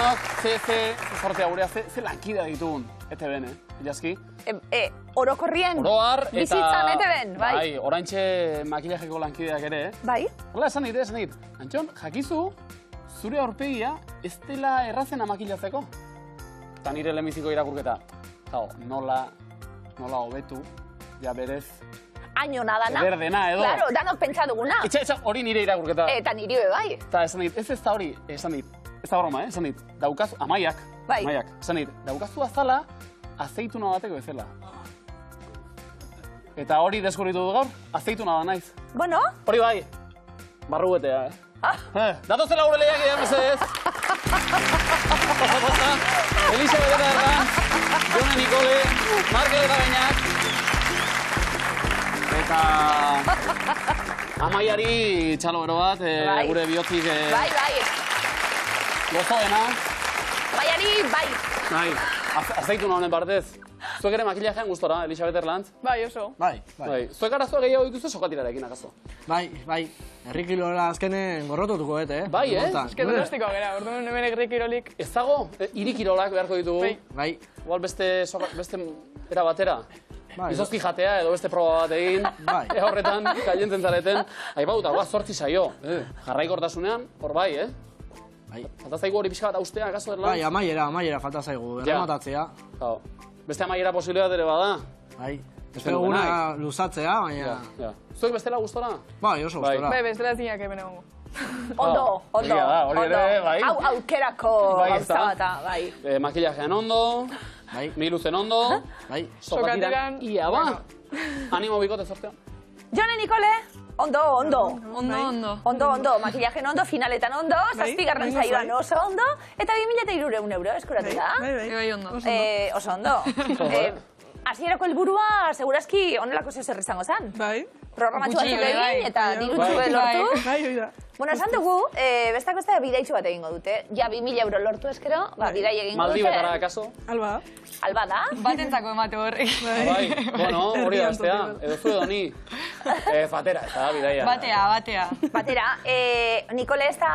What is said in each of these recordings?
denok, ze sortea gurea, ze lankidea ditugun, ETB-en, Ilaski? Orokorrien, Oroar, eta... bizitzan ETB-en, bai. Bai, oraintxe makillajeko lankideak ere, Bai. Horrela, esan dit. Antxon, jakizu, zure aurpegia ez dela errazen amakillatzeko. Eta nire lehenbiziko irakurketa. Nola hobetu, ja berez... Añona dana. Berdena, edo. Claro, danok pentsa duguna. Etxa, hori nire irakurketa. Eta niri bai. Eta esan dit, ez da hori, esan dit, ez da broma, esan dit, daukazu, amaiak, esan dit, daukazu azala, azeituna bateko bezala. Eta hori deskubritu du gaur, azeituna da naiz. Bueno. Hori bai, barrubetea, Datozela gure lehiak edan bezez. Pasa, Elisa Beteta Erran, Jone Nikole, Markel eta Beñak. Eta Amaiari txalo bero bat, gure bihotzik gozoena. Amaiari, bai. Bai, azeituna honen partez. Zuek ere makillajean gustora, Elisa Erlantz? Bai, oso. Bai. Zuek arazoa gehiago dituzu sokatirarekin akaso? Bai. Herrikilora azkenen gorrotutuko bete, Bai, Eske donostiko gara, orduan hemen herrikirolik. Ez dago, hirikirolak beharko ditugu. Bai. Igual beste era batera. Izozki jatea edo beste proba bat egin, horretan, kaienten zareten. Aipau, eta zortzi saio. Jarraikortasunean, hor bai, Falta zaigu hori pixka bat austea, akaso Erlantz? Bai, amaiera falta zaigu, erramatatzea. Beste amaiera posibilidad ere bada? Bai, beste eguna luzatzea, baina... Zuek bestela gustora? Bai, oso gustora. Bai, bestela zinak hemen egongo. Ondo. Hau aukerako gauza bata, bai. Makillajean ondo, miluzen ondo, sokatiran ia ba. Animo bikote sortea. Jone Nikole, ondo, makillajen ondo, finaletan ondo, zazpigarren zaioan oso ondo, eta 2.300 euro eskuratu da. Bai, ondo. Oso ondo. Hasierako helburua, segurazki, onelako zer izango zen. Bai. Programatxu batzuk egin, eta dirutxue lortu. Bai, oida. Bueno, esan dugu, bestak beste bidaitxu bat egingo dute. Ja, 2.000 euro lortu eskero, bidai egingo dute. Maldibetara, akaso? Alba da? Batentzako emate horrek. Bai, bueno, hori da bestea. Edo zu edo ni. Batera, ez da, bidaia. Batera. Nikole ez da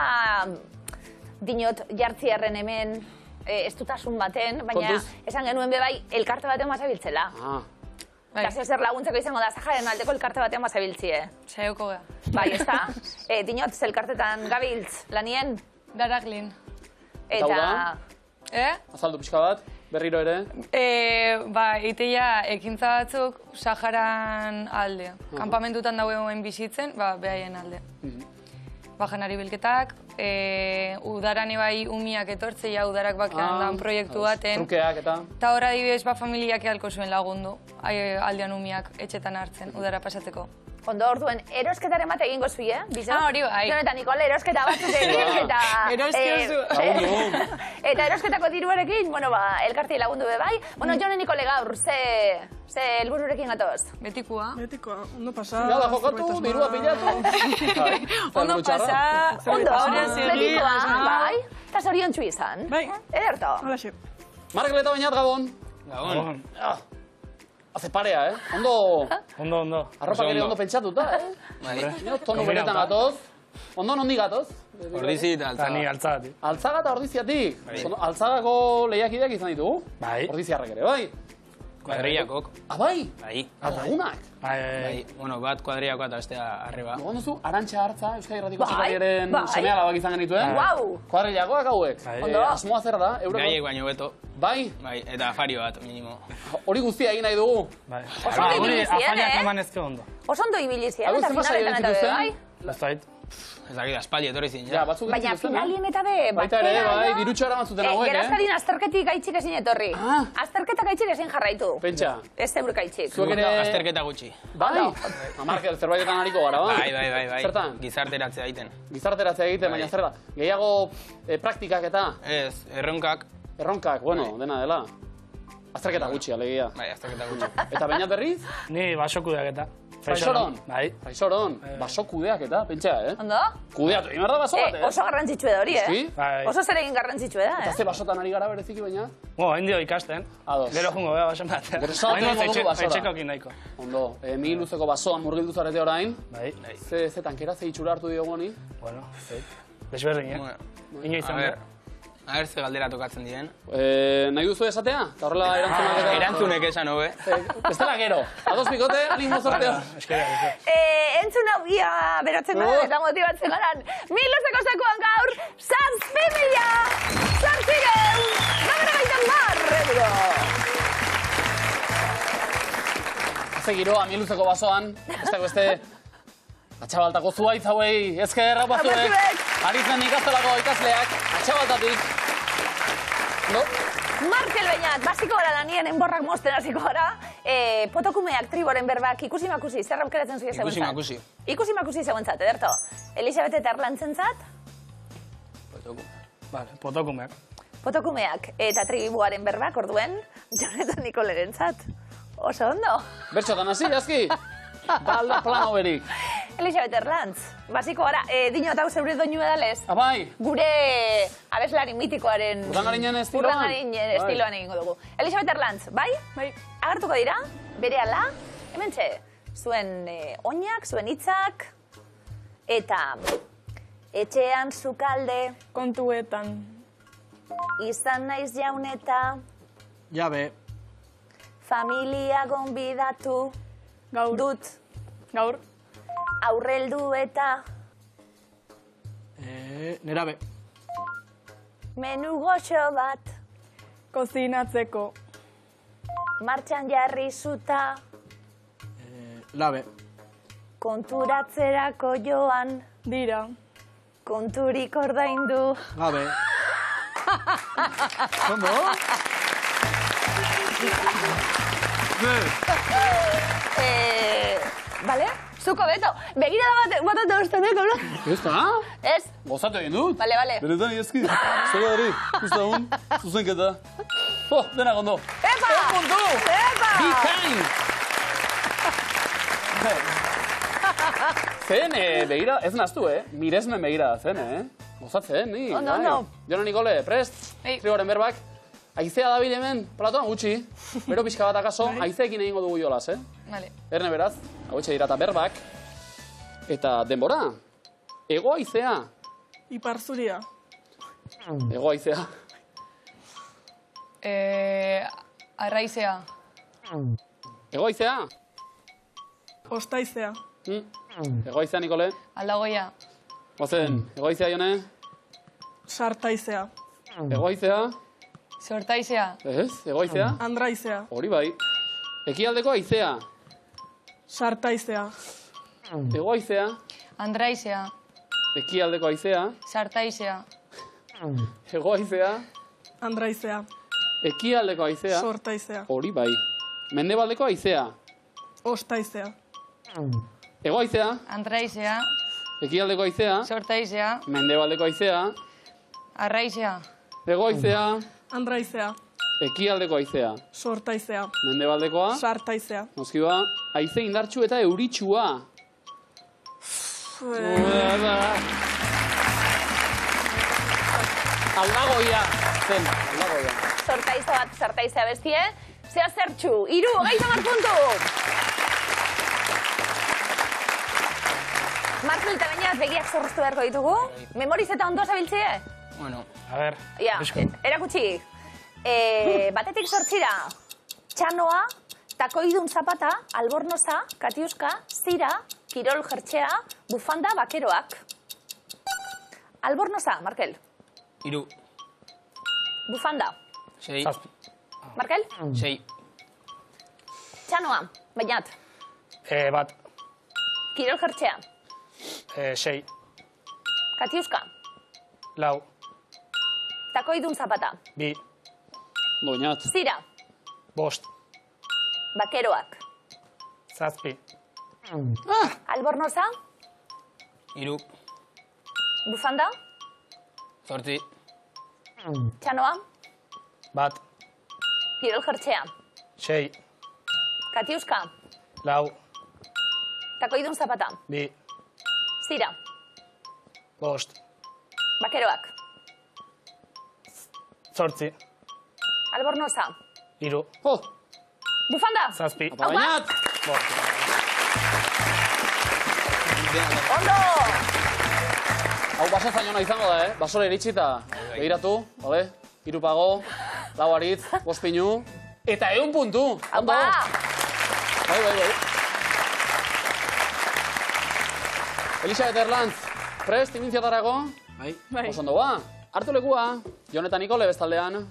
dinot jartziarren hemen estutasun baten, baina esan genuen bebai elkarte batean mazabiltzela. Eta zer laguntzeko izango da, Zaharen aldeko elkarte batean mazabiltzie. Saioko gara. Bai, ez da? Dinot, elkartetan gabiltz, lanien? Daraglin. Eta... Azaldu pixka bat, berriro ere? Iteia ekintza batzuk Saharan alde. Kampamentutan dauen bizitzen, behaien alde. Janari bilketak, udaran bai umiak etortzea, udarak bakean dan proiektu baten. Trukeak eta? Eta hor adibidez familiak ehalko zuen lagundu, aldean umiak etxetan hartzen, udara pasatzeko. Ondo orduen, erosketaren bat egingo zui, Bizo? Hori bai. Jon eta Nikole erosketa batzuk egin, eta... Eta erosketako diruarekin, elkartei lagundu be bai. Bueno, Jon eta Nikole gaur, ze helbururekin gatoz? Betikoa. Ondo pasa... Gala jokatu, dirua pilatu. Ondo pasa... Ondo, betikoa, bai. Eta zorion txu izan. Bai. Ederto. Holaxe. Markel eta Beñat, Gabon. Gabon. Hace parea, Ondo... Ondo. Arropak ere ondo pentsatuta, Tono beretan gatoz. Ondo nondi gatoz? Ordizi eta altzaga. Ni altzagatik. Altzaga eta ordiziatik. Altzagako lehiakideak izan ditugu? Bai. Ordiziarrek ere, bai? Kuadriakok. Bai? Bai. Atagunak? Bai. Bueno, bat kuadriakoa eta bestea arreba. Egon duzu, Arantxa Hartza, Euskadi Irratiko Sekretariaren seme-alabak izan genituen? Guau! Kuadriakoak hauek? Ondo. Asmoa zer da? Gaiek baino beto. Bai? Bai, eta afario bat, minimo. Hori guztia egin nahi dugu? Bai. Oso ondo ibili zien, Afariak eman ezke ondo. Oso ondo ibili zien, eta finaletan eta be, bai? Lastait. Ez dakit, aspaldi etorri zin, ja. Baina finalien eta be, baita ere, bai, dirutxo ara matzuten hauek, Gerazkarin azterketik gaitxik ezin etorri. Azterketak gaitxik ezin jarraitu. Pentsa. Ez zeuruk gaitxik. Zuek ere... Azterketa gutxi. Bai? Markel, zerbaitetan hariko gara, bai? Bai. Zertan? Gizarteratzea egiten. Gizarteratzea egiten, baina zer da? Gehiago praktikak eta? Ez, erronkak. Erronkak, bueno, dena dela. Azterketa gutxi, alegia. Bai, azterketa gutxi. Eta Beñat berriz? Ni basokudeak eta. Faisoron? Bai. Faisoron, basokudeak eta, pentsa, Ondo? Kudeatu, egin behar da baso bat, Oso garrantzitsue da hori, Bai. Oso zer egin garrantzitsue da, Eta ze basotan ari gara bereziki baina? Hendio ikasten. Ados. Gero jungo beha baso batea. Gero salten modu basora. Etxekokin nahiko. Ondo, luzeko basoan murgildu zarete orain. Bai. Ze tankera, ze itxura hartu diogu honi? Bueno, desberdin, Inoiz ondo. Agertze galdera tokatzen diren. Nahi duzu esatea? Eta horrela erantzunak eta... Erantzunek esan, hobe. Bestela gero. Ados bikote, animo zortea. Entzun hau ia berotzen gara eta motibatzen garan. Miluzeko sekuan gaur, 7.000 €. Ze giroa, miluzeko basoan, beste atxabaltako zuaitz hauei, ezker hau bazuek, ari zen ikastelako ikasleak, atxabaltatik. No? Markel Beñat, basiko gara da nien enborrak mosten hasiko gara. Potokumeak triboren berbak ikusi-makusi, zer aukeratzen zuia zegoentzat? Ikusi-makusi. Ikusi-makusi zegoentzat, ederto. Elisabet eta Erlantzentzat? Potokumeak. Potokumeak eta tribuaren berbak orduen, Jonetan Nikolerentzat. Oso ondo. Bertxotan hasi, jazki? Balda plano berik. Elisabet Erlantz, basiko gara, dinot hau zeure doinu edalez. Abai. Gure abeslari mitikoaren... Urdangarinen estiloan. Urdangarinen estiloan egingo dugu. Elisabet Erlantz, bai? Bai. Agartuko dira, berehala, hementxe, zuen oinak, zuen hitzak, eta etxean sukalde... Kontuetan. Izan naiz jaun eta... Jabe. Familia gonbidatu... Gaur. Dut. Gaur. Aurreldu eta... Nerabe. Menu goxo bat... Kozinatzeko. Martxan jarri zuta... Labe. Konturatzerako joan... Dira. Konturik ordaindu... Gabe. Kondo? Bale? Zuko beto. Begira da bat ustenek, hola? Ez da? Ez? Gozatu egin dut. Bale, bale. Benetan, iazki. Zer gari, usta zuzenketa. Dena gondo. Epa! Puntu! Epa! Bikain! Zen, begira, ez naztu, miresmen begira zen, Gozatzen, ni. Ondo. Jona Nikole, prest? Triboren berbak. Aizea dabil hemen, platoan gutxi. Bero pixka bat akaso, aizeekin egingo dugu jolaz, Vale. Erne beraz, hau etxe dirata berbak. Eta denbora, ego aizea. Ipar zuria. Ego aizea. Arraizea. Ego aizea. Ostaizea. Ego aizea, Nikole. Aldagoia. Gozen, ego aizea, Jone. Sartaizea. Ego aizea. Sortaizea. Ez, ego aizea. Andraizea. Hori bai. Ekialdeko aizea. Sartaizea. Ego aizea. Andraizea. Ekialdeko aizea. Sartaizea. Ego aizea. Andraizea. Ekialdeko aizea. Sortaizea. Hori bai. Mendebaldeko aizea. Ostaizea. Ego aizea. Andraizea. Ekialdeko aizea. Sortaizea. Mendebaldeko aizea. Arraizea. Ego aizea. Andraizea. Ekialdeko aizea. Sortaizea. Mendebaldekoa. Sartaizea. Noski ba, aize indartsu eta euritsua. Aldagoia. Zen, aldagoia. Sortaiza bat, sartaizea bestie. Zea zertxu, 30 puntu! Markel eta Beñat begiak zorroztu beharko ditugu. Memoriz eta ondo zabiltzie? Bueno, a ver. Ja, erakutsi. Batetik 8 txanoa, takoidun zapata, albornoza, katiuska, zira, kirol jertxea, bufanda, bakeroak. Albornoza, Markel. 3. Bufanda. 6. Markel? 6. Txanoa, Beñat. Bat. Kirol jertxea. 6. Katiuska. 4. Takoidun zapata. 2. Doñat. Zira. 5. Bakeroak. 7. Albornoza. 3. Bufanda. 8. Txanoa. Bat. Kirol jertxea. 6. Katiuska. 4. Takoidun zapata. 2. Zira. 5. Bakeroak. 8. Albornoza. 3. Bufanda. 7. Doñat. Ondo! Hau baso zainona izango da, Basora iritsi eta Begiratu, bale? 3 pago, 4 aritz, 5 pinu, eta 1 puntu. Ondo. Bai. Elisabet Erlantz, prest, imintziatarako? Bai. Osondo ba, hartu lekua. Jon eta Nikole bestaldean.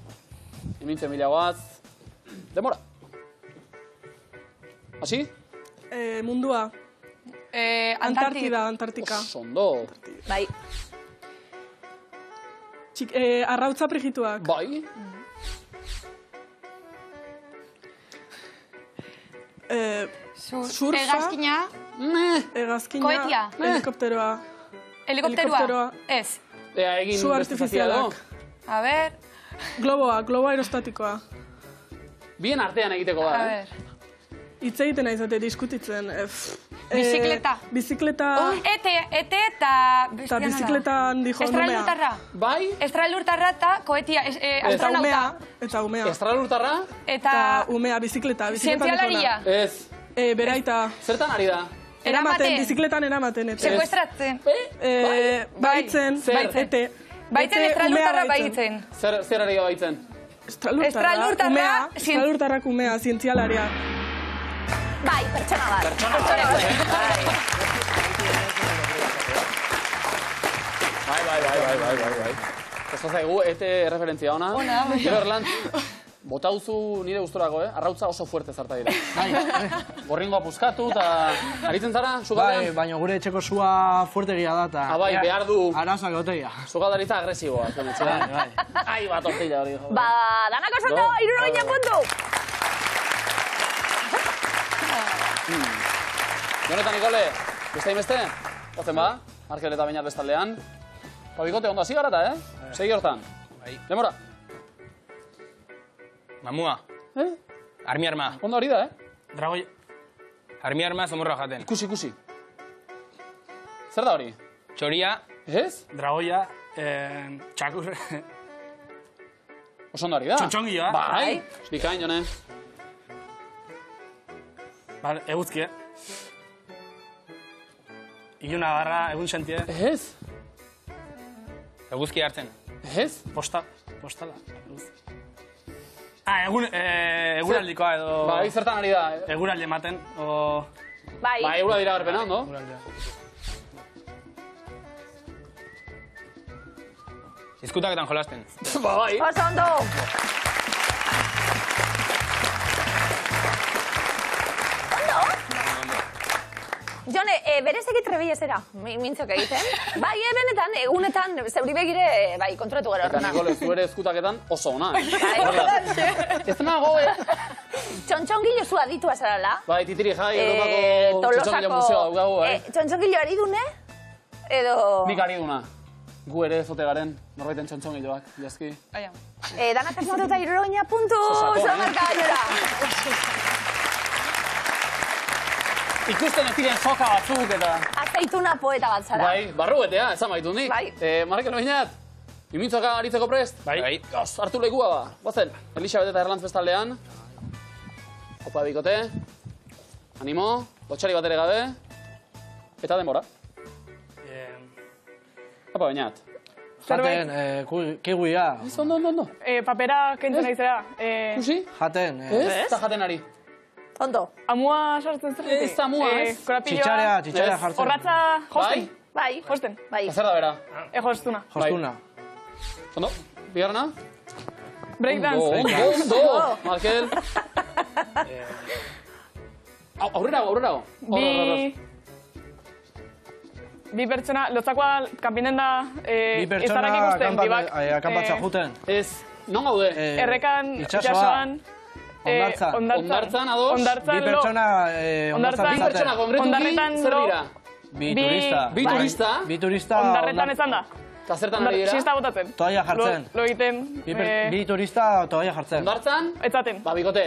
Imintze milagoaz. Demora. Hasi? Mundua. Antartika. Osondo. Bai. Arrautza prigituak. Bai. Surfa. Hegazkina. Koetia. Helikopteroa. Helikopteroa. Ez. Egin Su artifizialak. A ber. Globo aerostatikoa. Bien artean egiteko da, A ber. Hitz egiten aizate, diskutitzen. Bizikleta. Bizikleta. Ete eta... Eta bizikletan dijo numea. Estralurtarra. Bai? Estralurtarra eta koetia, astronauta. Eta umea. Estralurtarra? Eta... Umea, bizikleta. Zientzialaria. Ez. Beraita. Zertan ari da? Eramaten, bizikletan eramaten. Sekuestratzen. Baitzen. Ete. Baitzen estralurtarra baitzen. Zer ari da baitzen? Estralurtarrak umea, zientzialaria. Bai, pertsona bat. Bai. Kosta zaigu, ete referentzia ona. Gero Erlantz, bota duzu nire gustorako, arrautza oso fuerte zarta dira. Gorringoa puskatu eta aritzen zara, sugaldean? Bai, baina gure etxeko sua fuertegia da eta... Bai, behar du. Arazak goteia. Sugaldaritza agresiboa. Bai. Ai, bat ortila hori. Ba, danako zondo, 70 puntu. Jon eta Nikole, beste inbeste? Ozen ba, Markel eta Beñat bestaldean. Pabikote, ondo hasi garata, Segi hortan. Demora. Mamua. Armi arma. Ondo hori da, Dragoi. Armi arma zomorra jaten. Ikusi. Zer da hori? Txoria. Ez? Dragoia. Txakur. Oso ondo hori da. Txotxongilloa. Bai. Bikain, Jone. Vale, eguzki, Iluna garra, egun sentie. Ez? Eguzki hartzen. Ez? Postala. Eguraldikoa edo... Bai, zertan ari da. Eguraldi ematen, Bai. Bai, egura dira garpena, ondo? Izkutaketan jolasten. Bai. Oso ondo. Jone, berezeki trebilezera, mintzok egiten. Bai, benetan, egunetan, zeuri begire, bai, konturatu gara horrena. Nikole, zu ere ezkutaketan oso ona. Ez nago, Txontxongilo zu aditua zarala. Bai, titiri jai, Europako Txontxongilo museo daugagu, Txontxongilo ari dune? Edo... Nik ari duna. Gu ere zote garen, norbaiten txontxongiloak, jazki. Danak asmatu eta 70 puntu, zomarka gainera. Ikusten ez diren soka batzuk eta... Azeituna poeta bat zara. Bai, barruetea, esan baitu nik. Bai. Markel Beñat, imintzoka aritzeko prest? Bai. Hartu lekua ba. Bazen, Elisabet eta Erlantz bestaldean. Opa bikote. Animo, lotxari bat ere gabe. Eta denbora. Opa Beñat. Jaten, kiguia. Ondo. Papera kentzen aizera. Kusi? Jaten. Ez? Eta jaten ari. Ondo. Amua sartzen zerretik. Ez amua, ez? Txitxarea jartzen. Horratza josten. Bai. Josten. Bai. Eta zer da bera? Jostuna. Jostuna. Ondo, bigarna? Breakdance. Ondo, Markel. Aurrerago. Bi pertsona, lotzakoa kanpinen da Bi izanak ikusten, bibak. Akampatza juten. Ez, non gaude? Errekan, itxasoan. Ondartzan. Ondartzan, ados? Ondartzan, Bi pertsona Bi pertsona konkretuki, zer dira? Bi turista. Bi turista? Bi turista. Ondarretan ezan da. Eta zertan ari dira? Sista botatzen. Toalla jartzen. Lo egiten. Bi turista toalla jartzen. Ondartzan? Etzaten. Ba, bikote.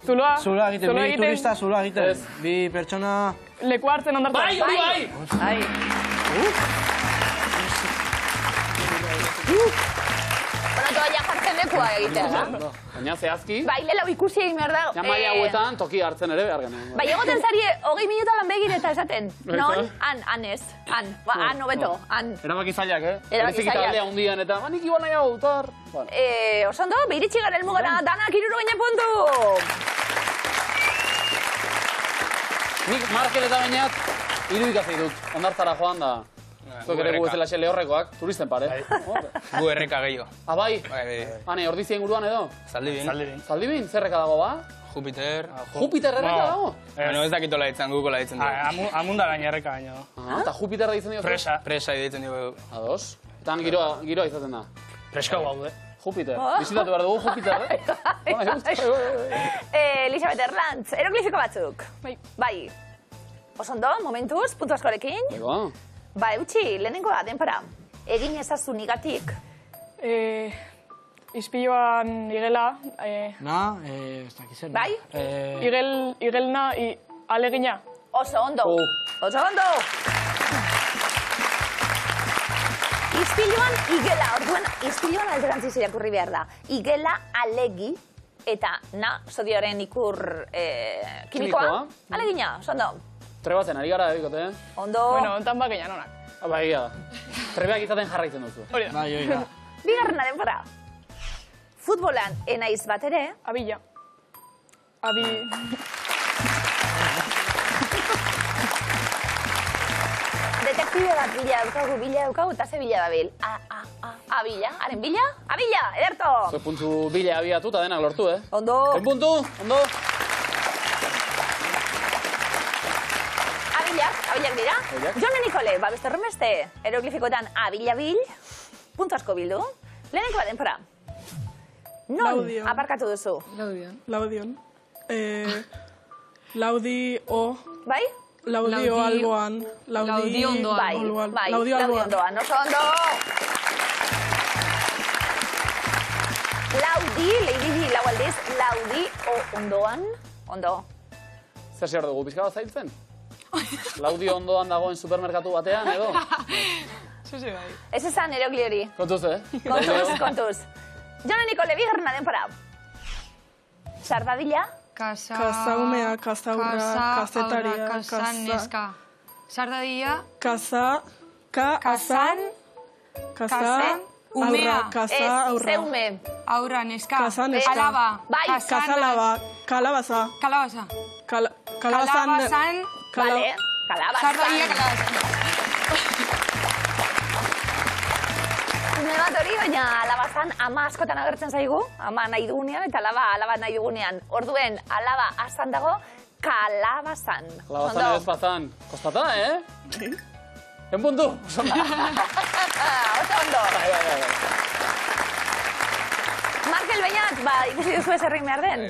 Zuloa. Zuloa egiten, bi turista zuloa egiten. Bi pertsona... Leku hartzen ondartzan. Bai! Bueno, toalla jartzen lekua egitea. Baina zehazki, Bai, lelau ikusi egin behar da. ja maila hauetan toki hartzen ere behar genen. Bai, egoten zari 20 minuta lan begir eta esaten. Non? Han ez. Han. Ba, han hobeto. Han. Erabaki zailak, Erabaki Berezik zailak. taldea hundian eta, nik igual nahi hau dutar. Osondo, behiritsi gara elmugara, danak 60 puntu! Nik Markel eta bainat, irudikazei dut. Ondartzara joan da. Zuek ere gu ezela xe lehorrekoak, turisten pare. Gu erreka gehiago. Bai? Hane, ordizien guruan edo? Zaldibin. Zaldibin, zerreka dago ba? Jupiter. Jupiter erreka dago? Bueno, ez dakitola ditzen, gukola ditzen dugu. Amunda gain erreka baino. Eta Jupiterra ditzen dio? Presa. Presa ditzen dugu. Ados. Eta giroa izaten da. Preska gaude. Jupiter. Bizitatu behar dugu Jupiter, Elisabeth Erlantz, eroglifiko batzuk. Bai. Osondo, momentuz, puntu askorekin. Ego. Ba, eutxi, lehenengoa, denpara. Egin ezazu nigatik. Ispiloan igela. Na, ez dakizen. Bai? Igelna, alegina. Oso ondo. Oso ondo. Ispiluan igela, orduan ispiluan alderantziz irakurri behar da. Igela alegi eta na sodioaren ikur kimikoa. Alegina, oso ondo. Trebatzen ari gara, bikote, Ondo. Bueno, ontan bakean onak. Bai, da. Trebeak izaten jarraitzen duzu. Hori da. Bai, hori da. Bigarrena denbora. Futbolan enaiz bat ere. Abila. Detektibe bat bila daukagu, eta ze bila dabil. Abila, haren bila? Abila, ederto! Zue puntu bila abiatu eta denak lortu, Ondo. En puntu, ondo. Abilak dira. Jone Nikole, ba beste horrenbeste, eroglifikoetan abila bil, puntu asko bildu. Lehenenko bat denpora. Non aparkatu duzu? Laudion. Laudio. Bai? Laudio alboan. Laudio ondoan. Bai, Laudio alboan. Oso ondo! Laudi, lehi lau aldiz, laudi ondoan. Ondo. Zer zer dugu, pizka bat zailtzen? Laudio ondoan dagoen supermerkatu batean, edo? Zuzi bai. Ez esan erogli hori. Kontuz, Kontuz. Jone Nikole, bigarrena denpora. Sardadila. Kazaumea, kazaurra, kazetaria, Kazaneska. Sardadilla. Umea. Zeume. Aurra, neska. Kazaneska. Alaba. Bai. Kazalaba. Kalabaza. Kalabasa. Kalabazan. Vale. Kalabazan. Sardadilla, kalabasa. Ume bat hori, baina alabazan ama askotan agertzen zaigu, ama nahi dugunean, eta alaba nahi dugunean. Orduen, alaba azan dago, kalabazan. Kalabazan edo ezpazan. Kostata, En puntu. Oso ondo. Markel Beñat, ba, ikusi duzu ez herrin behar den.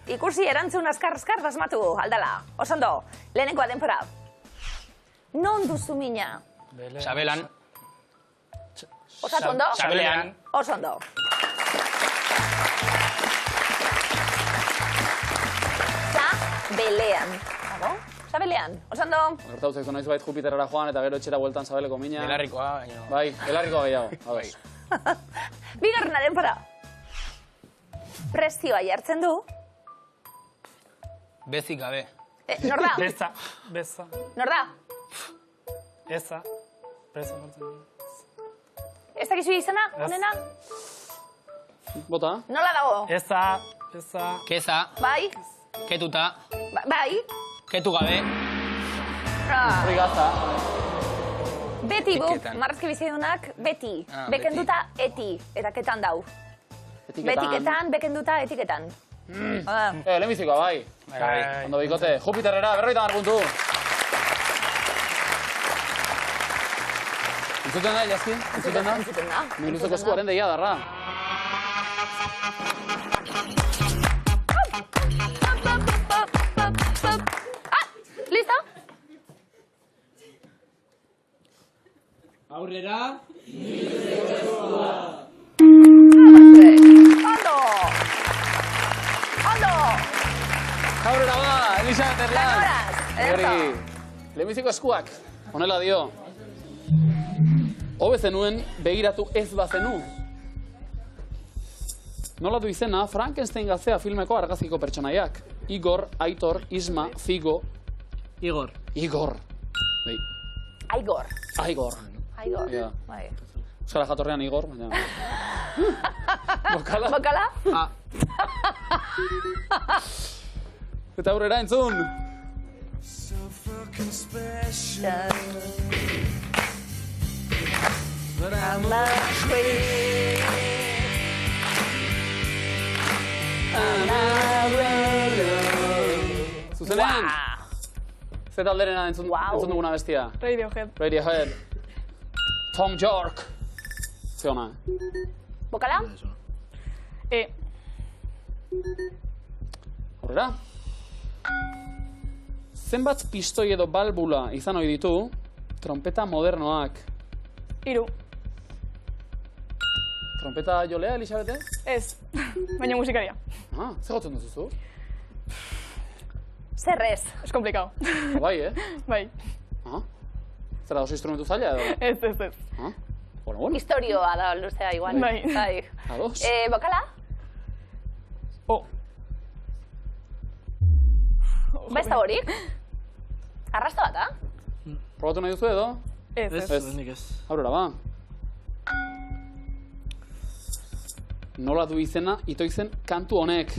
Ikusi erantzun azkar asmatu, aldala. Oso ondo, lehenenkoa denpora. Non duzu mina? Xabelan. Osatu ondo? Xabelean. Oso ondo. Zabelean. Dago? Zabelean. Oso ondo? Gertatu zaizu noiz bait Jupiterera joan eta gero etxera bueltan Zabeleko mina. Belarrikoa, baina. Bai, belarrikoa gehiago. Bigarrena denpora. Prezioa jartzen du. Bezik gabe. Nor da? Beza. Nor da? Eza. Beza montzen. Ez dakizu izena, honena? Bota. Nola dago? Eza. Keza. Bai? Ketuta. Bai? Ketu gabe. Hori gazta. Beti guk, Etiketan. marrazki bizidunak, beti. Ah, Bekenduta eti, eta ketan dau. Betiketan, bekenduta, etiketan. Lehenbizikoa, bai. Bai. Ondo bikote. Jupiterrera, 50 puntu. Entzuten da, Jazki? Entzuten da? Entzuten da. Miluzeko eskuaren deia darra. Listo? Aurrera. Ondo! Ondo! Aurrera ba, Elisabeth Erlantz. Lagoraz, ederto. Lehenbiziko eskuak, honela dio. Hobe zenuen begiratu ez bazenu. Nola du izena Frankenstein gaztea filmeko argazkiko pertsonaiak? Igor, Aitor, Isma, Figo... Igor. Igor. Aigor. Aigor. Aigor. Bai. Euskara jatorrean Igor, baina... Bokala? Bokala? Eta aurrera entzun! Zuzenean? Zer talderena entzun duguna bestia? Radiohead. Radiohead. Tom York. Ziona. Bokala? Horrela? Zenbat pistoi edo balbula izan ohi ditu trompeta modernoak? 3. Trompeta jolea, Elisabete? Ez, baina musikaria. Zer gotzen duzuzu? Zer ez? Es komplikau. Bai, Bai. Zera oso instrumentu zaila edo? Ez. Bueno. Historioa da luzea igual. Bai. Ados? Bokala? Ba ez da horik? Arrasto bat, Probatu nahi duzu edo? Ez. Aurrera, ba. Nola du izena itoizen kantu honek?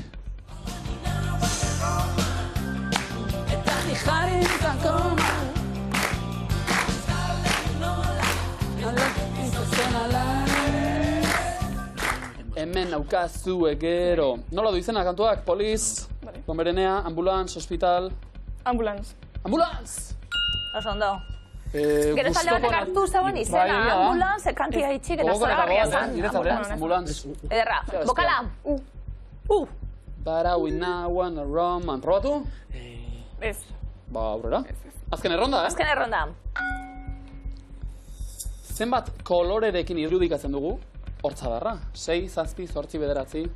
Hemen naukazu egero. Nola du izena kantuak? Poliz, Bonberenea, Ambulantz, Hospital... Ambulantz. Ambulantz! Oso ondo. Gero talde batek hartu zauen izena, Ambulantz, kantia itxik eta zoragarria zan. Ambulantz. Ederra. Bokala? But we now wanna run. Probatu? Ez. Ba, aurrera. Azken erronda, Azken erronda. Zenbat kolorerekin irudikatzen dugu? Hortzadarra. 6, 7, 8, 9.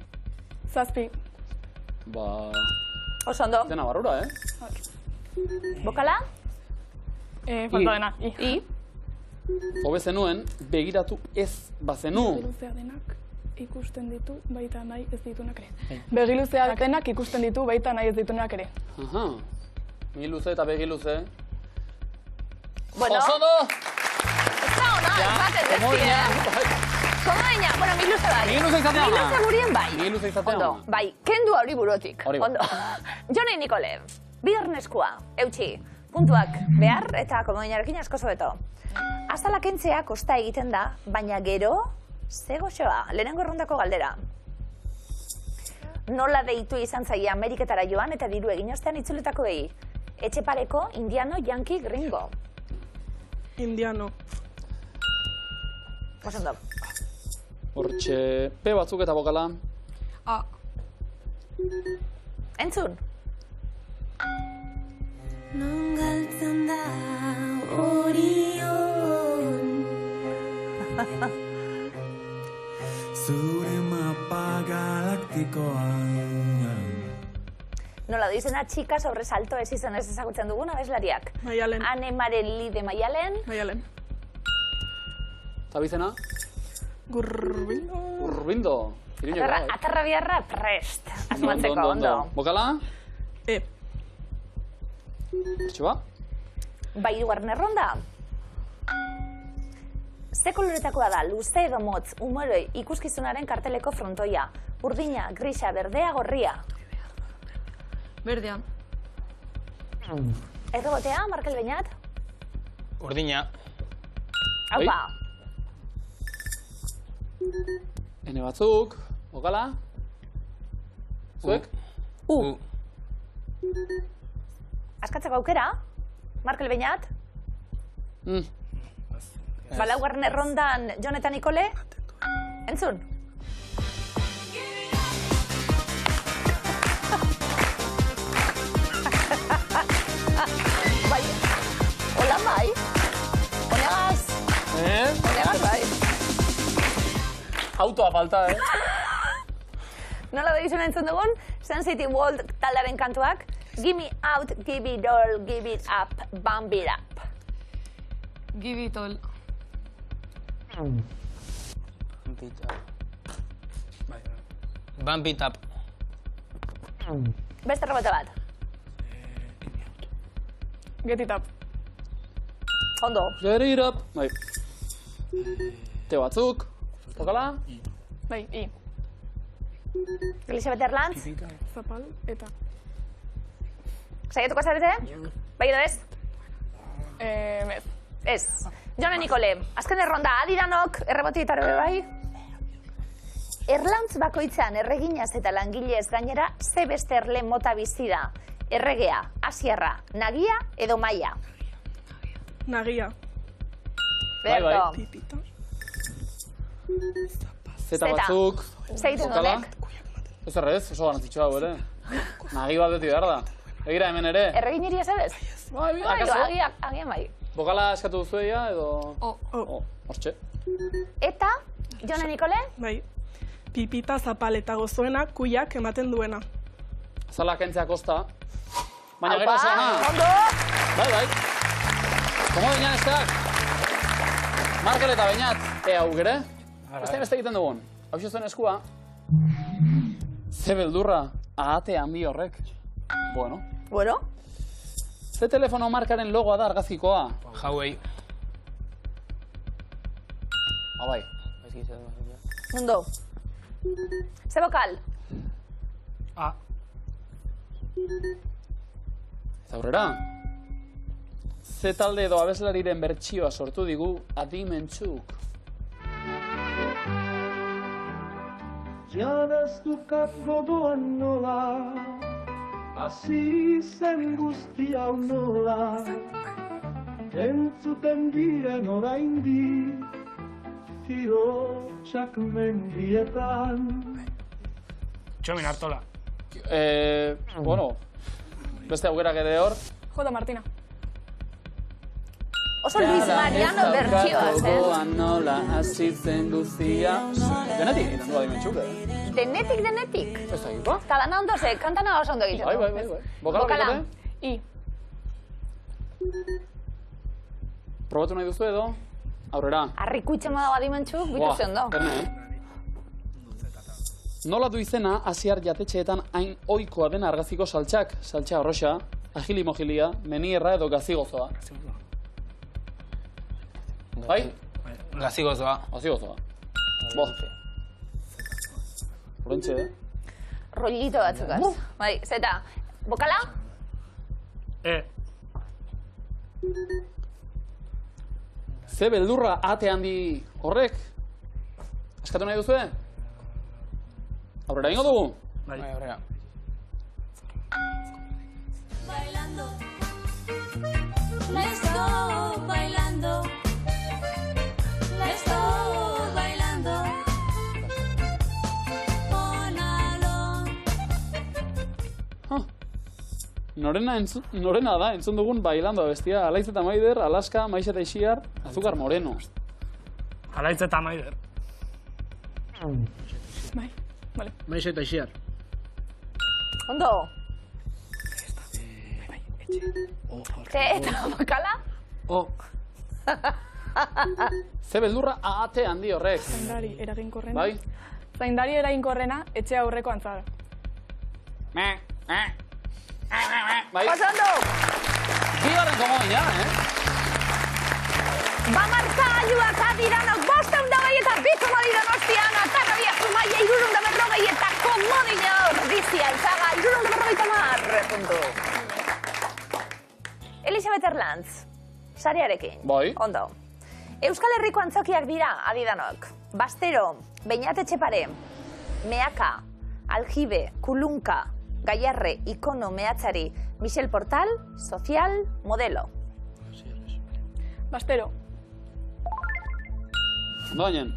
7. Ba... Oso ondo. Dena barrura, Bokala? Falta dena. I. Hobe zenuen, begiratu ez bazenu. Begiluzea denak ikusten ditu, baita nahi ez ditunak ere. Begiluzea denak ikusten ditu, baita nahi ez ditunak ere. Aha. Miluze eta begiluze. Bueno. Oso ondo! Ez da ona, esaten dezkia. Komo baina, bueno, miluze bai. Miluze izatea. Miluze gurien bai. Miluze izatea. Ondo, bai, kendu hori burutik. Hori bai. Ondo. Joni Nikole, bigarneskua, eutxi, puntuak behar eta komoinarekin asko zobeto. Azala kentzea kosta egiten da, baina gero, ze goxoa, lehenengo errondako galdera. Nola deitu izan zaia Ameriketara joan eta diru egin ostean itzuletako behi? Etxepareko, indiano, yankee, gringo. Indiano. Oso ondo. Hortxe, P batzuk eta bokala. A. Entzun. Non galtzen da orion Zure mapa galaktikoan Nola du izena txika sobresalto ez izan ez ezagutzen dugun abeslariak. Maialen. Ane Mareli de Maialen. Maialen. Eta bizena? Gurbindo. Gurbindo. Atarra biharra prest. Asmatzeko, ondo. Bokala? E. Hortxe ba? Bai hirugarren erronda. Ze koloretakoa da, luze edo motz, umoroi ikuskizunaren karteleko frontoia. Urdina, grisa, berdea, gorria. Berdea. Errobotea, Markel Beñat? Urdina. Haupa. Ene batzuk. Bokala? Zuek? U. Askatzeko aukera? Markel Beñat? Balaugarren errondan Jon eta Nikole? Entzun? Bai, hola bai. Honegaz. Honegaz bai. Autoa falta, Nola da izan entzun dugun? Sun City World taldearen kantuak. Give me out, give it all, give it up, bump it up. Give it all. Bump it up. Beste rebote bat. Get it up. Ondo. Get it up. Bai. Te batzuk. Pokala? Bai, I. Elisabeth Erlantz. Zapal eta. Saiatuko zarete? Bai edo ez? Ez. Ez. Jone Nikole, azken erronda adidanok errebotietar bai? Erlantz bakoitzan erreginaz eta langilez gainera ze beste erle mota bizi da. Erregea, asiarra, nagia edo maia? Nagia. Berto. Pipita. Zeta batzuk. Zeiten Pokala? honek? Ez errez, oso garantzitsu hau ere. Nagi bat beti behar da. Begira hemen ere. Erregin iria zabez? Bai, akaso? Agian bai. Bokala eskatu duzu edo... Hortxe. Eta, Jone Nikole? Bai. Pipita, zapal eta gozoena kuiak ematen duena. Zala kentzea kosta. Baina gero zena. Ondo! Bai. Komo baina estak. Markel eta bainat. Hau gere? Beste egiten dugun. Hau zuen eskua. Ze beldurra. Ahate handi horrek. Bueno. Ze telefono markaren logoa da argazkikoa? Huawei. Bai. Ondo. Ze bokal? A. Eta aurrera. Ze talde edo abeslariren bertsioa sortu digu Adimentsuk. Janaztukak godoan nola, hasi zen guzti hau nola, entzuten diren oraindi, tirotxak mendietan. Txomin Artola. Bueno, beste aukerak ere hor. Jota Martina. Oso Luis Mariano bertsioaz, Godoan nola, hasi zen guztia. Denetik egiten du Adimentsuk, Denetik? Ez da egiko? Eta dana ondo ze, kantana oso ondo egiten du. Bai. Bokala? I. Probatu nahi duzu edo? Aurrera. Arriku itxema dago Adimentsuk, bituzte ondo. Nola du izena asiar jatetxeetan hain ohikoa den argaziko saltxak? Saltxa arroxa, agili-mogilia, menierra edo gazigozoa. Bai? Gazigozoa. Gazigozoa. Bo. Horrentxe, Rollito batzukaz. Bai, zeta. Bokala? Ze beldurra ate handi horrek? Eskatu nahi duzu, Aurrera ingo dugu? Bai, aurrera. Bailando, let's go bailando, let's go bailando, Norena da, entzun dugun bailando bestia. Alaitz eta Maider, Alaska, Maiz eta Ixiar, Azúcar Moreno. Alaitz eta Maider. Bai, vale. Maiz eta Ixiar. Ondo. Eta bokala? Ze beldurra ate handi horrek. Zaindari eraginkorrena. Bai? Zaindari eraginkorrena etxe aurreko antzara. Bai? Pasando! Bigarren komodina, Bamarka aioak adiranok, bosteun da bai eta bitu madidan ostian, atarrabia zumaia irurun da berrogei eta komodina ordizi altzaga, irurun da berrogei tamar, puntu. Elisabeth Erlantz, sariarekin. Bai. Ondo. Euskal Herriko antzokiak dira adidanok. Bastero, Beñat Etxepare, Meaka, Aljibe, Kulunka, Gaiarre, Ikono, Meatzari, Michel Portal, Social, Modelo. Bastero. Ondo bainen.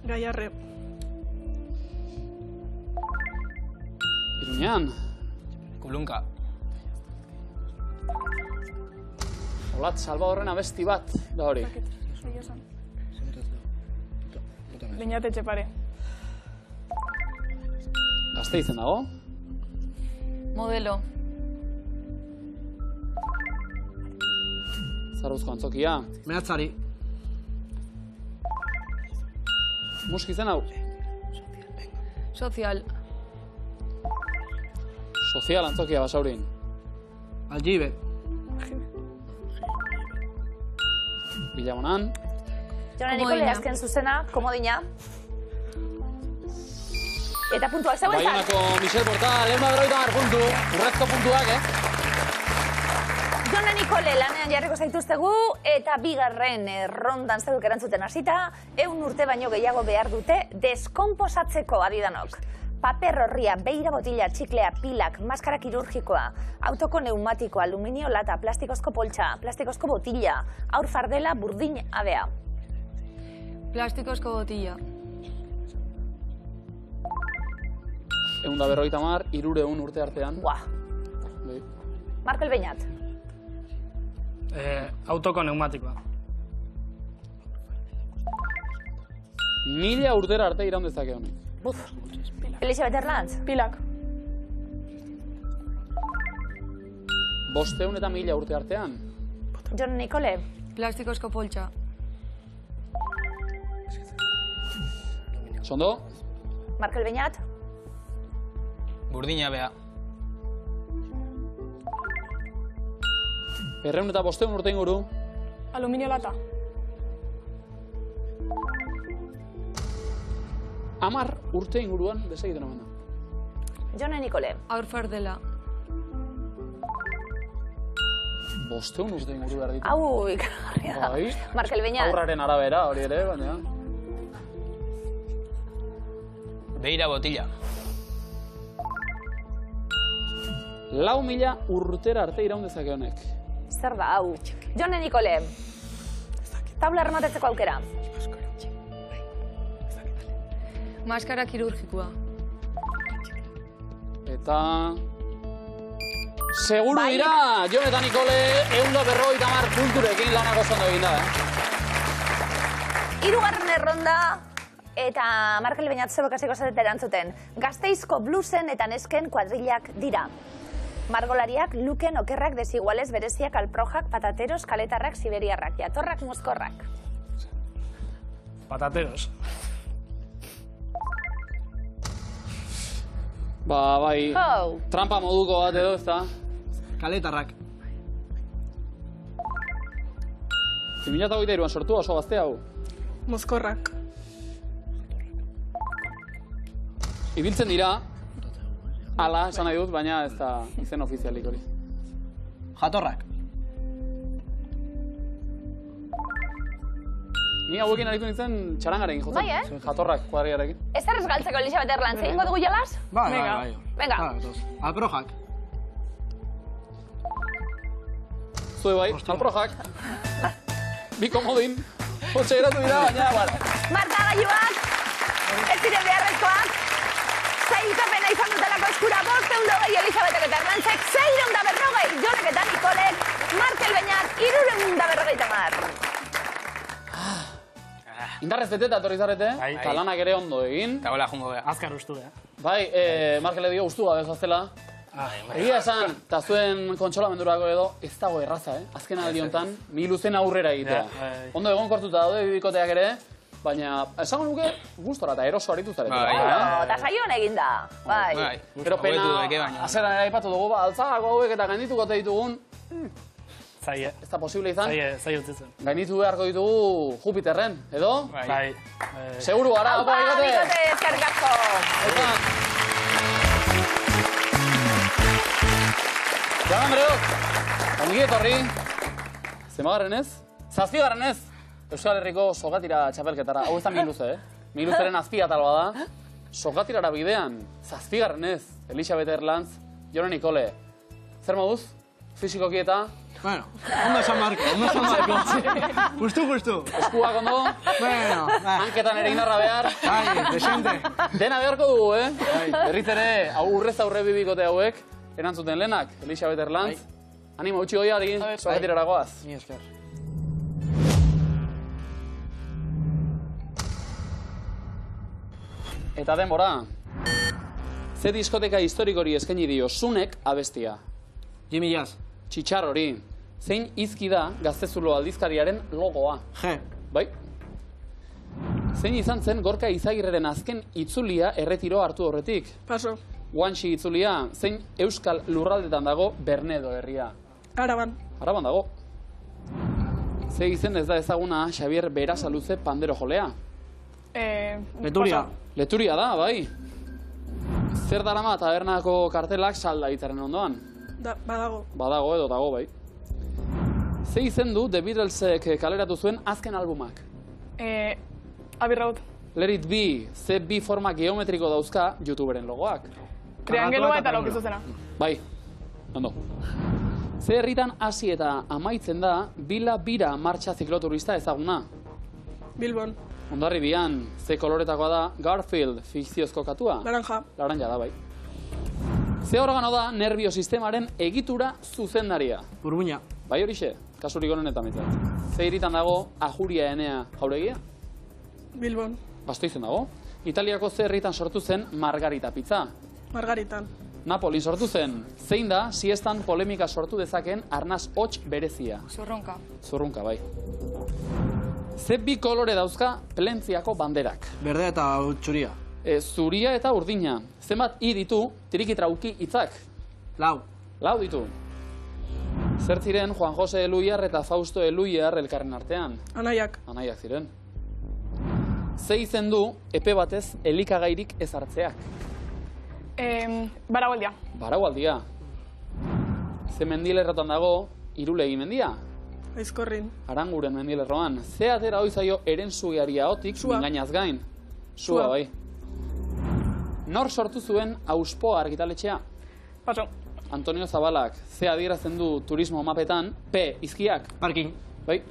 Gaiarre. Iruñean. Kulunka. Olat, Salvadorren abesti bat, da hori. Beñat Etxepare. Gasteizen dago. Modelo. Zarruzko antzokia. Meatzari. Muskizen hau. Social. Sozial Antzokia Basaurin. Aljibe. Bilamonan. Jone Nikole, azken zuzena, komodina. Eta puntuak zegoen zan. Baionako Michel Portal, 150 puntu. Urrezko puntuak, Jone Nikole, lanean jarriko zaituztegu, eta bigarren rondan zeuduk erantzuten hasita, 100 urte baino gehiago behar dute deskonposatzeko adidanok. Paper horria, beira botila, txiklea, pilak, maskara kirurgikoa, autoko neumatiko, aluminio lata, plastikozko poltsa, plastikozko botila, aur fardela, burdin abea. Plastikozko botila. 150, 300 urte artean. Buah. Markel Beñat. Autoko neumatikoa. 1000 urtera arte iraun dezake honek. Buf. Elisabeth Erlantz. Pilak. 500 eta 1000 urte artean. Jone Nikole. Plastikozko poltsa. Sondo? Markel Beñat. Burdina bea. 200 eta 500 urte inguru. Aluminio lata. 10 urte inguruan desegiten omen da. Jone Nikole. Aur fardela. 500 urte inguru behar ditu. Hau ikargarria da. Bai. Markel Beñat. Aurraren arabera hori ere, baina. Beira botila. 4.000 urtera arte iraun dezake honek. Zer da, hau. Jone Nikole. Taula errematetzeko aukera. Maskara kirurgikoa. Eta... Seguru dira, Jone eta Nikole, 150 punturekin lanak oso ondo egin da, Hirugarren erronda, eta Markel Beñat zebok hasiko zarete erantzuten. Gasteizko bluesen eta nesken kuadrilak dira. Margolariak, luken, okerrak, desiguales, bereziak, alprojak, patateros, kaletarrak, siberiarrak, jatorrak, mozkorrak. Patateros. Ba, bai, trampa moduko bat edo, ezta? Kaletarrak. 2023an sortu oso gazte hau. Mozkorrak. Ibiltzen dira, ala, esan nahi dut, baina ez da izen ofizialik hori. Jatorrak. Ni hauekin aritu nintzen txarangarekin jotzen. Bai, Jatorrak kuadriarekin. Ez errez galtzeko Elisabeth Erlantz, egingo dugu jolas? Bai. Venga. Alprojak. Zue bai, alprojak. Bi komodin. Hotxe geratu dira, baina, bale. Markagailuak, ez ziren beharrezkoak. Sailkapena izan dutelako eskura 520 Elisabeth eta Erlantzek, 640 Jonek eta Nikolek, Markel Beñat, 350. Indarrez beteta etorri zarete, eta lanak ere ondo egin. Eta hola jungo beha. Azkar ustu beha. Bai, Markele dio guztu gabe zoaztela. Egia esan, eta zuen kontsolamendurako edo, ez dago erraza, Azken aldi honetan, mi luzen aurrera egitea. Ondo egon kortuta daude bibikoteak ere, baina esango nuke gustora eta eroso aritu zarete. Eta saion egin da, bai. Pero pena, azeran ere aipatu dugu, altzagako hauek eta gaindituko ditugun, Zaie. ez da posible izan. Zaie utzitzen. Gainditu beharko ditugu Jupiterren, edo? Bai. Seguru gara, Aupa, bikote, eskerrik asko. Jaga, Andreok, ongi etorri. Zemagarren ez? Zazpigarren ez? Euskal Herriko sogatira txapelketara. Hau ez da Miluze, Miluzeren azpiatalba da. Sogatirara bidean, zazpigarren ez? Elisabeth Erlantz, Jone Nikole. Zer moduz? Fizikoki eta? Bueno, ondo esan marko. Justu. Eskuak ondo? Bueno, hanketan ere indarra behar. Bai, desente. Dena beharko dugu, Berriz ere, hau urrez aurre bibikote hauek, erantzuten lehenak, Elisabeth Erlantz. Animo, utxi goiari, sogatirara goaz. Ni esker. Eta denbora. Ze diskoteka historikori eskaini dio Sunek abestia? Jimmy Jazz. Txitxar hori. Zein izki da Gaztezulo aldizkariaren logoa? G. Bai. Zein izan zen Gorka Izagirreren azken itzulia erretiro hartu horretik? Paso. Guanxi itzulia, zein euskal lurraldetan dago Bernedo herria? Araban. Araban dago. Ze izen ez da ezaguna Xabier Berasaluze pandero jolea? Leturia. Leturia da, bai. Zer darama tabernako kartelak salda hitzaren ondoan? Badago. Badago edo dago, bai. Ze izen du The Beatlesek kaleratu zuen azken albumak? Abbey Road. Let It Be, ze bi forma geometriko dauzka YouTuberen logoak? Triangelua eta laukizu zena. Bai, ondo. Ze herritan hasi eta amaitzen da Bila Bira martxa zikloturista ezaguna? Bilbon. Hondarribian, ze koloretakoa da Garfield fikziozko katua? Laranja. Laranja da, bai. Ze organo da nerviosistemaren egitura zuzendaria? Burmuina. Bai horixe, kasurik honetan mitzat. Ze hiritan dago Ajuria Enea jauregia? Bilbon. Gastoizen dago. Italiako ze herritan sortu zen Margarita pizza? Margaritan. Napolin sortu zen. Zein da siestan polemika sortu dezaken arnaz hots berezia? Zurrunka. Zurrunka, bai. Ze bi kolore dauzka Plentziako banderak? Berdea eta txuria. Zuria eta urdina. Zenbat i ditu tirikitrauki hitzak? Lau. Lau ditu. Zer ziren Juan Jose Eluiar eta Fausto Eluiar elkarren artean? Anaiak. Anaiak ziren. Ze izen du epe batez elikagairik ez hartzeak? Baragualdia. Baragualdia. Ze mendilerrotan dago Irulegi mendia? Aizkorrin. Aranguren mendilerroan. Ze atera oizaio erensugeari ahotik mingainaz gain? Sua, bai. Nor sortu zuen Auspoa argitaletxea? Paso. Antonio Zabalak. Ze adierazten du turismo mapetan? P. Izkiak? Parkin. Bai.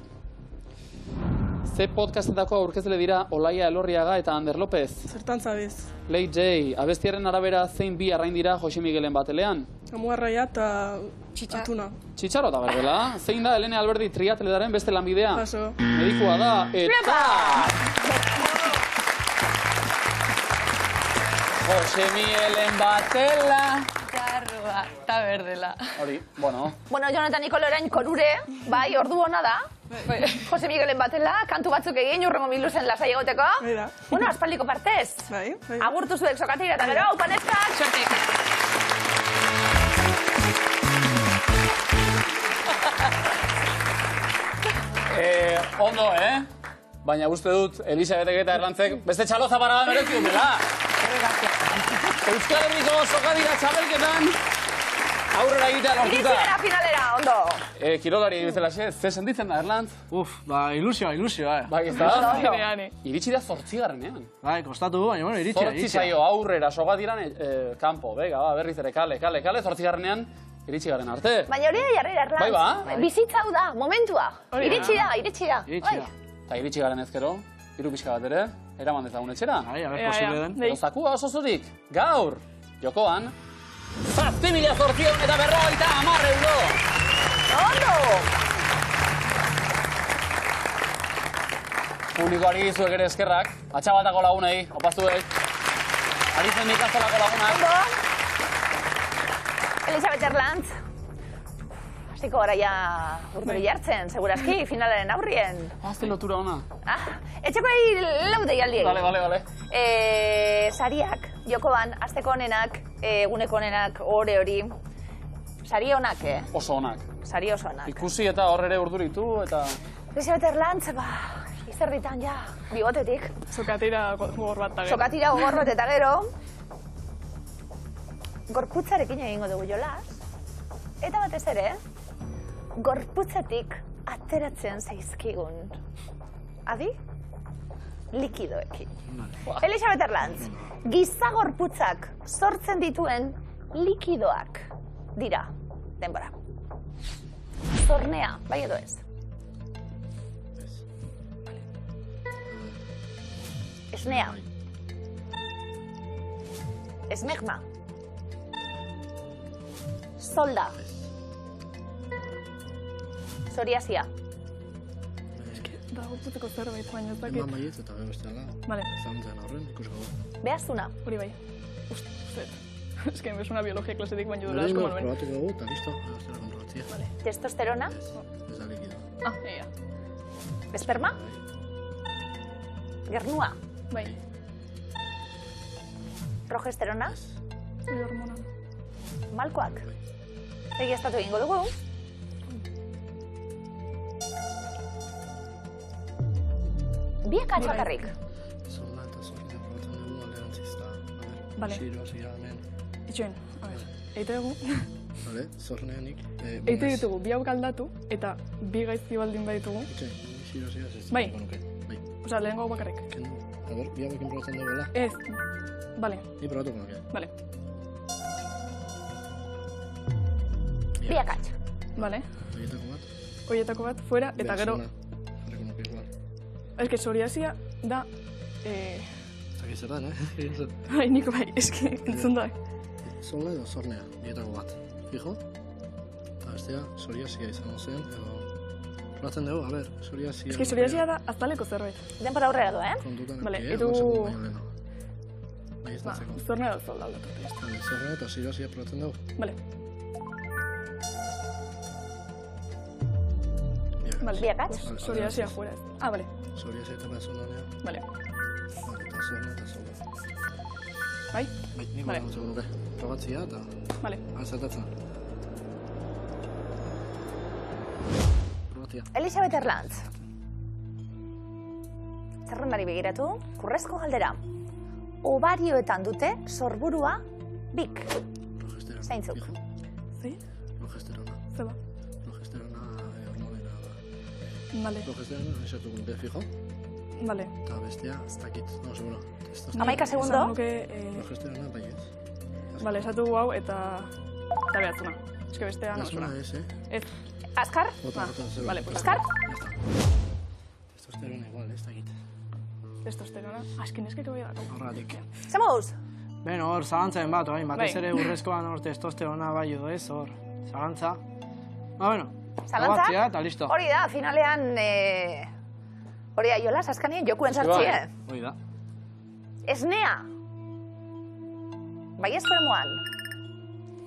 Ze podcastetako aurkezle dira Olaia Elorriaga eta Ander López? Zertan zabiz. Late J. Abestiaren arabera zein bi arrain dira Jose Miguelen batelean? Amuarraia eta atuna. Txitxaro eta berdela. Zein da Elene Alberdi triatledaren beste lanbidea? Paso. Medikua da eta... Jose Miguelen batela... Garrua, eta berdela. Hori, bueno. Bueno, Jonathan Nikolo orain korure, bai, ordu hona da. Jose Miguelen batela, kantu batzuk egin, urrengo miluzen lasai egoteko. Baida. Bueno, aspaldiko partez. Bai. Agurtu zuek sokatira eta gero, upaneskak. Sortik. Ondo, Baina uste dut, Elisabetek eta Erlantzek beste txaloza para da merezi dutela. Euskal Herriko sokadira txabelketan aurrera egitea lortuta. Iritsi finalera, ondo. Kirolari bezala ze sentitzen da, Erlantz? Ilusioa, Bai, ez da? Iritsi da 8. Bai, kostatu du, baina bueno, iritsia. 8 saio aurrera sokadiran kanpo, bega, berriz ere kale, 8. Iritsi garen arte. Baina hori da jarrera, Erlantz. Bai, ba? Bizitza hau da, momentua. Iritsi da. Eta iritsi garen ezkero, hiru pixka bat ere, eraman dezagun etxera. Bai, a ver, posible den. Zakua oso zurik, gaur, jokoan, 7.850 €. Ondo! Publikoari zuek ere eskerrak, atxabatako lagunei, opaztuek, aritzen ikastolako lagunak. Ondo! Elisabet Erlantz. Hasiko gara ja urduri jartzen, segurazki, finalaren aurrien. Azte lotura ona. Etxekoei lau deialdiei. Bale. Sariak, jokoan, asteko onenak, eguneko onenak, hori. Sari onak, Oso onak. Sari oso onak. Ikusi eta hor ere urduritu eta... Elisabet Erlantz, izerditan ja, bigotetik. Sokatira gogor bat eta gero. Sokatira gogor bat eta gero. Gorputzarekin egingo dugu jolas. Eta batez ere, gorputzetik ateratzen zaizkigun. Adi? Likidoekin. Elisabet Erlantz, giza gorputzak sortzen dituen likidoak dira. Denbora. Zornea, bai edo ez? Esnea. Esmegma. Solda. Psoriasia. Da, gorputzeko zerbait, baina ez dakit. Eman baietz eta beste ala. Vale. Zantzen horren, ikusko. Behaztuna. Hori bai. Uste. Ez que me suena biologia klasetik baino dela Lehenengo, asko manuen. probatuko dugu, eta listo. Bestela kontrolatzia. Testosterona. Ez da likido. Egia. Esperma. Gernua. Bai. Progesterona. hormona. Malkoak. Egiaztatu egingo dugu. Biak atx bakarrik. Zorna eta zornia probatzen dugu alderantzizta. Vale. Xiro, hasi hemen. Itxoen, a ber, eite dugu. Vale, zorneanik. Eite ditugu, bi hau galdatu, eta bi gaizki baldin baditugu. Itxoen, xiro, hasi ez. Bai. Bai. Osea, lehengo hau bakarrik. Kendu. A ber, bi hauekin probatzen dugu, bela? Ez. Vale. Ni probatuko nuke. Vale. Biak atx. Vale. Horietako bat. Horietako bat, fuera, eta gero... Jarriko nuke igual. Ez que psoriasia da... Zaki zer den, eh? Bai, niko bai, eski, entzun da. Zorna edo zornea, bietako bat. Fijo? Eta bestea, psoriasia izango zen, edo... Probatzen dugu, a ber, psoriasia... Eski psoriasia da aztaleko zerbait. Denpora aurrera du, eh? Kontutan Vale, eki, edu... Bai, ez datzeko. Zornea da zolda aldatu. Zornea eta psoriasia probatzen dugu. Vale. Vale, biak atx. Psoriasia fuera. Ah, vale. Psoriasia eta bat zornea. Vale. Vale, eta zornea eta zornea. Bai? Bai, niko Vale. nagotzeko nuke. Probatzia eta... Vale. Alzatatzen. Probatzia. Elisabet Erlantz. Zerrendari begiratu, kurrezko galdera. Ovarioetan dute sorburua bik. Progesterona. Zeintzuk. Zei? Progesterona. Zeba. Progesterona hormonera da. Vale. Progesterona esatuko nuke, fijo? Vale. Eta bestea, ez dakit, no, seguro. 11 segundo. Esan nuke, Progesterona, bai ez. Vale, esatu hau eta... Eta behatzuna. Ez que bestea no Behatzuna esuna. ez, eh? Ez. Azkar? Bota, zero. Vale, pues Azkar? Testosterona igual, ez dakit. Testosterona. Askin eskeko bai da. Horratik. Zemuz? Beno, hor, zalantzen bat, orain, batez Bai. ere urrezkoan hor testosterona bai edo ez, hor, zalantza. Ba, bueno, Zalantza? probatzia eta listo. Hori da, finalean... Hori da, Jolas, azkanien jokuen sartzie. Hori da. Esnea. Baiezko emuan.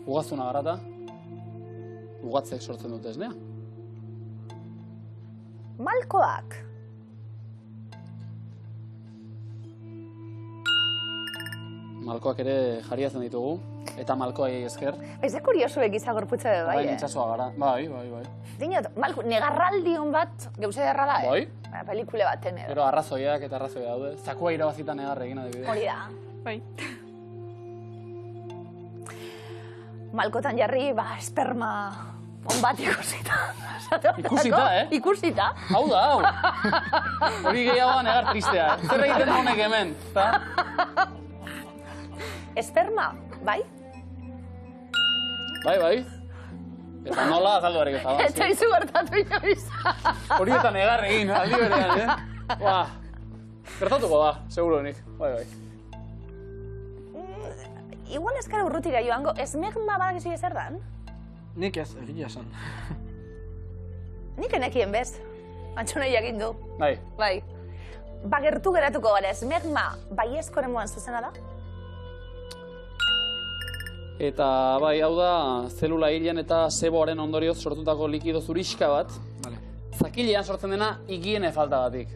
Ugaztuna garata. Ugatzek sortzen dute esnea. Malkoak. Malkoak ere jariatzen ditugu. Eta malkoai esker. Ez da kuriosuek izagorputze be bai, Bai, itxasoa gara. Bai. Dinot, malko, negarraldion bat gauze derra da, Bai. Pelikule baten edo. Gero arrazoiak eta arrazoia daude. Zakua irabazitan negar egin adibidez. Hori da. Bai. Malkotan jarri, esperma on bat ikusita. Ikusita, eh? Ikusita. Hau da, hau. Hori gehiagoa negar tristea. Zer egiten da honek hemen, ta? Esperma, bai? Bai. Eta nola azaldu barik ez da. Eta izu gertatu inoiz. Hori eta negar egin, aldi berean, eh? Ba, gertatuko da, seguruenik. Bai. Igual eskara urrutira joango, esmegma badakizu ezer dan? Nik ez, egia esan. Nik enekien bez. Antxonei jakin du. Bai. Bai. Ba, gertu geratuko gara, esmegma baiezko eremuan zuzena da? Eta bai, hau da, zelula hilean eta seboaren ondorioz sortutako likido zurixka bat. Vale. Zakilean sortzen dena higiene faltagatik.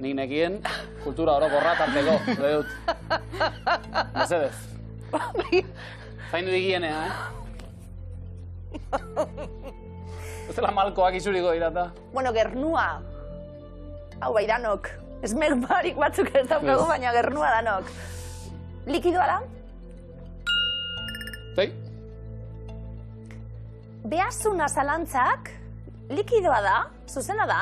Nik nekien, kultura orokorra tarteko, uste dut. Mesedez. Zaindu higienea, Ez dela malkoak izuriko dirata. Bueno, gernua. Hau bai danok. Esmegmarik batzuk ez daukagu, baina gernua danok. Likidoa da? Bai. Behazuna zalantzak, likidoa da, zuzena da?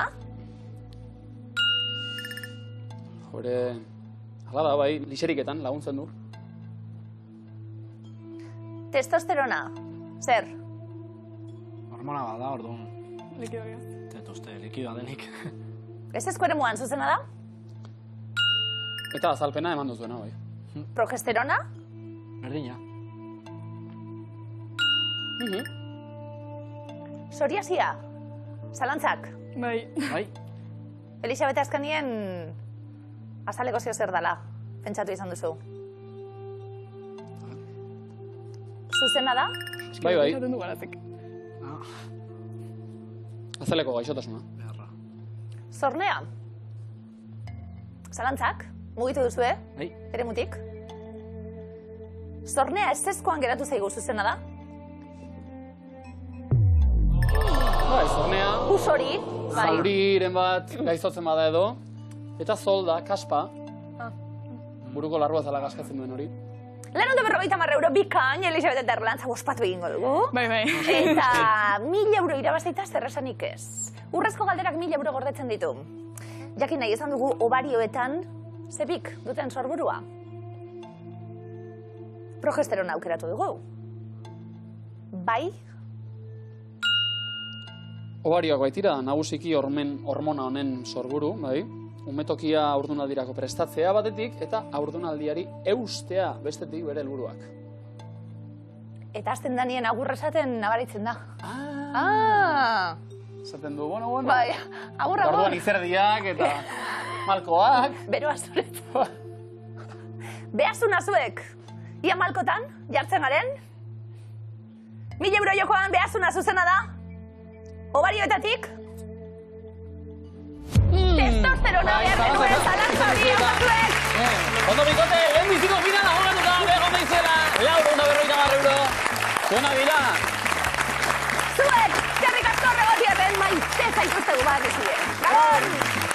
Hore, hala da, bai, lixeriketan laguntzen du. Testosterona, zer? Hormona bat da, orduan. Likido gehiago. Testoste, likidoa denik. Ez ezko eremuan zuzena da? Eta azalpena eman duzuena, bai. Progesterona? Berdina. Psoriasia? Zalantzak? Bai. Bai. Elisabete azkanien azaleko zeo zer dala, pentsatu izan duzu. Zuzena da? Bai. Esaten du garatek. Azaleko gaixotasuna. Beharra. Zornea? Zalantzak? Mugitu duzue? Bai. Eremutik? Zornea ezezkoan geratu zaigu zuzena da? Bai, zornea. Pus hori. Zauriren bat gaizotzen bada edo. Eta zolda, kaspa. Buruko larrua zala gaskatzen duen hori. Lehenondu €50 bikain, Elisabeth eta Erlantza ospatu egingo dugu. Bai. Eta €1000 irabazteita zer esanik ez. Urrezko galderak €1000 gordetzen ditu. Jakin nahi izan dugu obarioetan zebik duten sorburua. Progesterona aukeratu dugu. Bai? Obarioak baitira, nagusiki hormona honen sorburu, bai? Umetokia haurdunaldirako prestatzea batetik eta haurdunaldiari eustea bestetik bere helburuak. Eta azten danien agurra esaten nabaritzen da. Esaten du, bueno. Bai, agur. Orduan izerdiak eta malkoak. Beroa zuret. Behazuna zuek. Ia malkotan, jartzen garen? €1000 jokoan behazuna zuzena da? Obarioetatik? Testosterona behar genuen zalantza hori amazuek! Ondo bikote, lehen biziko finala jokatuta, bego meizela, €450. Zuena dira. Zuek, txerrik asko regotiaren maite zaituztegu bat izien. Gabon!